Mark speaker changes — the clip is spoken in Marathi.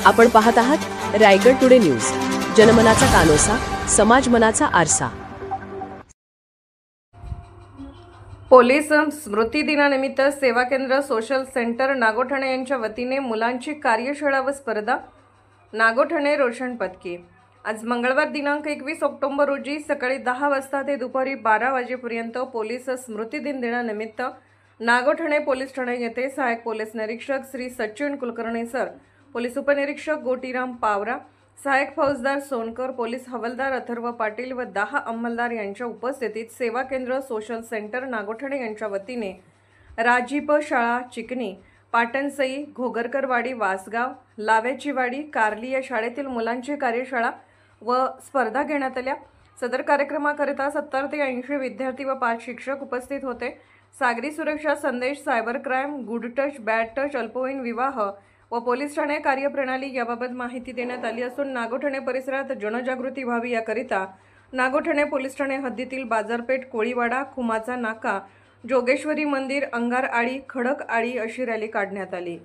Speaker 1: आपण पाहत आहात रायगड टुडे न्यूज, जनमनाचा कानोसा, समाज मनाचा आरसा।
Speaker 2: पोलीस स्मृती दिनानिमित्त सेवा केंद्र सोशल सेंटर नागोठणे यांच्या वतीने मुलांची कार्यशाळा व स्पर्धा। नागोठणे रोशन पदकी। आज मंगळवार दिनांक 21 ऑक्टोबर रोजी सकाळी 10 वाजता ते दुपारी 12 वाजेपर्यंत पोलीस स्मृती दिन दिनानिमित्त नागोठणे पोलीस ठाणे येथे सहाय्यक पोलीस निरीक्षक श्री सचिन कुलकर्णी सर, पोलीस उपनिरीक्षक गोटीराम पावरा, सहाय्यक फौजदार सोनकर, पोलीस हवालदार अथर्व पाटील व 10 अंमलदार यांच्या उपस्थितीत सेवा केंद्र सोशल सेंटर नागोठणे यांच्या वतीने राजीप शाळा चिकनी, पाटणसई, घोगरकरवाडी, वासगाव, लाव्याची वाडी, कार्ली या शाळेतील मुलांची कार्यशाळा व स्पर्धा घेण्यात आल्या। सदर कार्यक्रमाकरिता 70 ते 80 विद्यार्थी व 5 शिक्षक उपस्थित होते। सागरी सुरक्षा संदेश, cyber crime, good touch, bad touch, अल्पवयीन विवाह व पोलीस ठाणे कार्यप्रणाली याबाबत माहिती देण्यात आली असून नागोठणे परिसरात जनजागृती व्हावी याकरिता नागोठणे पोलीस ठाणे हद्दीतील बाजारपेठ, कोळीवाडा, खुमाचा नाका, जोगेश्वरी मंदिर, अंगार आळी, खडक आळी अशी रॅली काढण्यात आली।